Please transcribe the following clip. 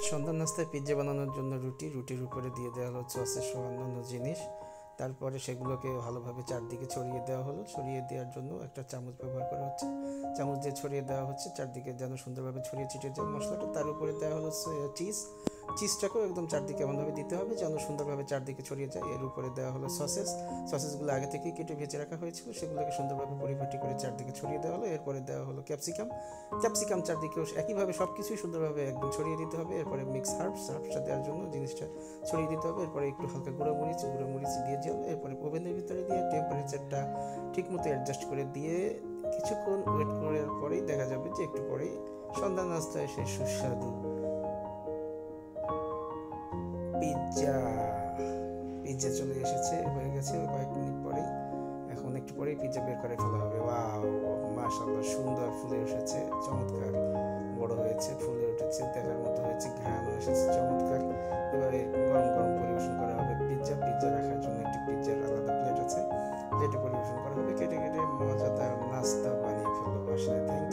সন্ধ্যার নাস্তায় পিৎজা বানানোর জন্য রুটির উপরে দিয়ে দেওয়া হলো সসেস সহ অন্যান্য জিনিস। তারপরে সেগুলোকে ভালোভাবে চারদিকে ছড়িয়ে দেওয়া হলো। ছড়িয়ে দেওয়ার জন্য একটা চামচ ব্যবহার করা হচ্ছে, চামচ দিয়ে ছড়িয়ে দেওয়া হচ্ছে চারদিকে যেন সুন্দরভাবে ছড়িয়ে ছিটিয়ে যায় মশলাটা। তার উপরে দেওয়া হলো চিজটাকেও একদম চারদিকে এমনভাবে দিতে হবে যেন সুন্দরভাবে চারদিকে ছড়িয়ে যায়। এর উপরে দেওয়া হলো সসেসগুলো আগে থেকেই কেটে ভেজে রাখা হয়েছিল, সেগুলোকে সুন্দরভাবে পরিপাটি করে চারদিকে ছড়িয়ে দেওয়া হলো। এরপরে দেওয়া হলো ক্যাপসিকাম চারদিকেও একইভাবে সব কিছুই সুন্দরভাবে একদম ছড়িয়ে দিতে হবে। এরপরে মিক্স হার্বসটা দেওয়ার জন্য জিনিসটা ছড়িয়ে দিতে হবে। এরপরে একটু হালকা গুঁড়োমরিচ দিয়ে দিলাম। এরপরে ওভেনের ভিতরে দিয়ে টেম্পারেচারটা ঠিকমতো অ্যাডজাস্ট করে দিয়ে কিছুক্ষণ ওয়েট করার পরেই দেখা যাবে যে একটু পরেই সন্ধ্যা নাস্তায় সে সুস্বাদু পিৎজা পিৎজা চলে এসেছে, হয়ে গেছে কয়েক মিনিট পরেই। এখন একটু পরেই পিৎজা বের করে ফেলা হবে। ওয়াও, মাশাআল্লাহ, সুন্দর ফুলে এসেছে, চমৎকার বড় হয়েছে, ফুলে উঠেছে, দেখার মতো হয়েছে, ঘ্রাণ এসেছে, চমৎকার। এবারে গরম গরম পরিবেশন করা হবে পিৎজা রাখার জন্য একটি পিৎজার আলাদা প্লেট আছে, প্লেটে পরিবেশন করা হবে। কেটে কেটে মজাদার নাস্তা বানিয়ে ফেলবো বাসায়। থ্যাংক